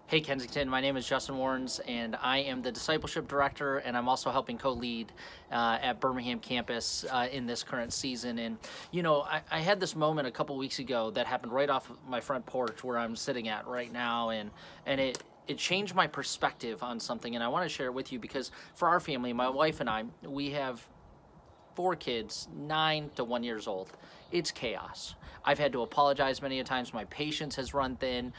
Hey Kensington, my name is Justin Warrens and I am the Discipleship Director, and I'm also helping co-lead at Birmingham campus in this current season. And you know, I had this moment a couple weeks ago that happened right off my front porch where I'm sitting at right now, and it changed my perspective on something, and I want to share it with you because for our family, my wife and I, we have 4 kids, 9 to 1 years old. It's chaos. I've had to apologize many a times. My patience has run thin.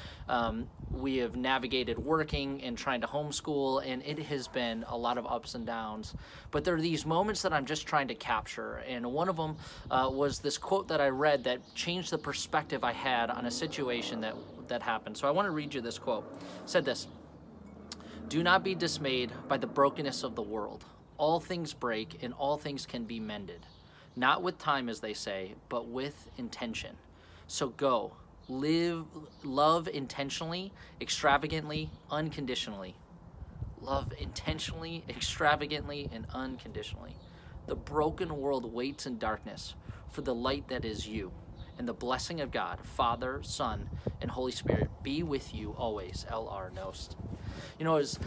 We have navigated working and trying to homeschool, and it has been a lot of ups and downs. But there are these moments that I'm just trying to capture, and one of them was this quote that I read that changed the perspective I had on a situation that happened. So I want to read you this quote. It said this: "Do not be dismayed by the brokenness of the world. All things break and all things can be mended. Not with time, as they say, but with intention. So go, live, love intentionally, extravagantly, unconditionally." Love intentionally, extravagantly, and unconditionally. The broken world waits in darkness for the light that is you. And the blessing of God, Father, Son, and Holy Spirit be with you always. L.R. Nost. You know, it's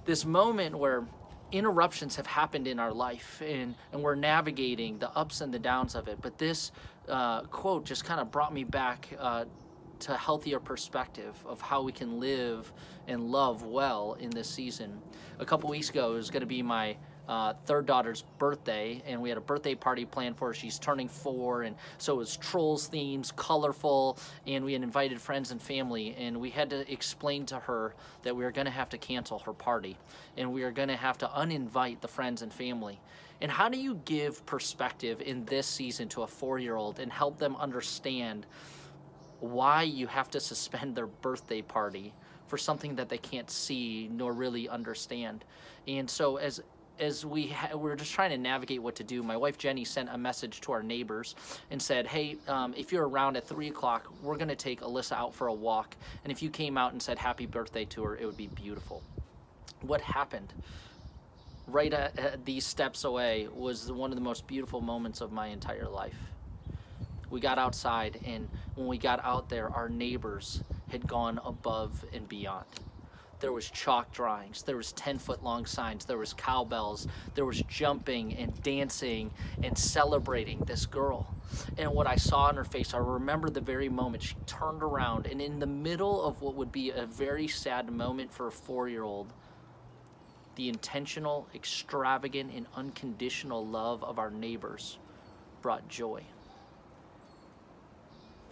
this moment where interruptions have happened in our life, and we're navigating the ups and the downs of it. But this quote just kind of brought me back to a healthier perspective of how we can live and love well in this season. A couple weeks ago, it was going to be my third daughter's birthday, and we had a birthday party planned for her. She's turning 4, and so it was Trolls themes, colorful, and we had invited friends and family, and we had to explain to her that we were going to have to cancel her party, and we are going to have to uninvite the friends and family. And how do you give perspective in this season to a 4-year-old and help them understand why you have to suspend their birthday party for something that they can't see nor really understand? And so as we're just trying to navigate what to do, my wife Jenny sent a message to our neighbors and said, hey, if you're around at 3 o'clock, we're going to take Alyssa out for a walk, and if you came out and said happy birthday to her, it would be beautiful. What happened right at these steps away was one of the most beautiful moments of my entire life. We got outside, and when we got out there, our neighbors had gone above and beyond. There was chalk drawings, there was 10-foot long signs, there was cowbells, there was jumping and dancing and celebrating this girl. And what I saw in her face, I remember the very moment she turned around, and in the middle of what would be a very sad moment for a 4-year-old, the intentional, extravagant, and unconditional love of our neighbors brought joy.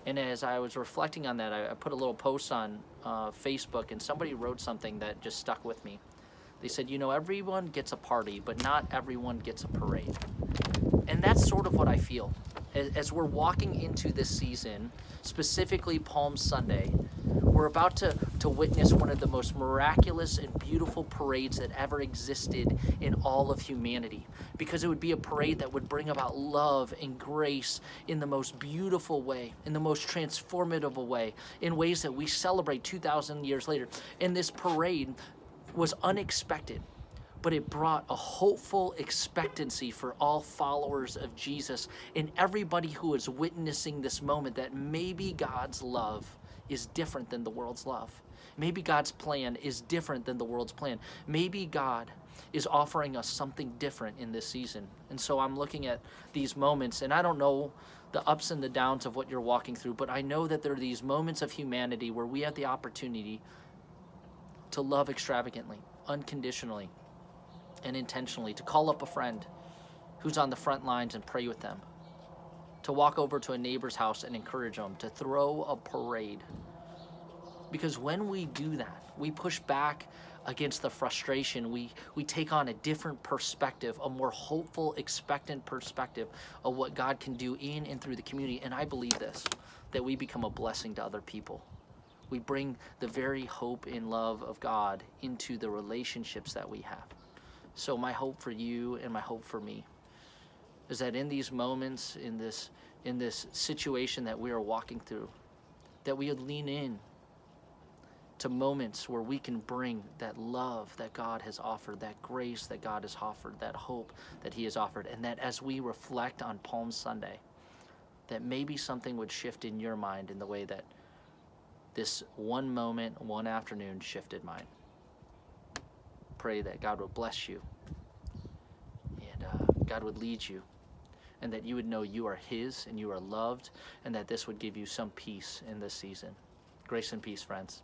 And as I was reflecting on that, I put a little post on Facebook, and somebody wrote something that just stuck with me. They said, you know, everyone gets a party, but not everyone gets a parade. And that's sort of what I feel. As we're walking into this season, specifically Palm Sunday, we're about to witness one of the most miraculous and beautiful parades that ever existed in all of humanity, because it would be a parade that would bring about love and grace in the most beautiful way, in the most transformative way, in ways that we celebrate 2,000 years later. And this parade was unexpected, but it brought a hopeful expectancy for all followers of Jesus and everybody who is witnessing this moment, that maybe God's love is different than the world's love. Maybe God's plan is different than the world's plan. Maybe God is offering us something different in this season. And so I'm looking at these moments, and I don't know the ups and the downs of what you're walking through, but I know that there are these moments of humanity where we have the opportunity to love extravagantly, unconditionally, and intentionally, to call up a friend who's on the front lines and pray with them, to walk over to a neighbor's house and encourage them, to throw a parade. Because when we do that, we push back against the frustration. We take on a different perspective, a more hopeful, expectant perspective of what God can do in and through the community. And I believe this, that we become a blessing to other people. We bring the very hope and love of God into the relationships that we have. So my hope for you and my hope for me is that in these moments, in this situation that we are walking through, that we would lean in to moments where we can bring that love that God has offered, that grace that God has offered, that hope that He has offered, and that as we reflect on Palm Sunday, that maybe something would shift in your mind in the way that this one moment, one afternoon shifted mine. Pray that God would bless you, and God would lead you, and that you would know you are His and you are loved, and that this would give you some peace in this season. Grace and peace, friends.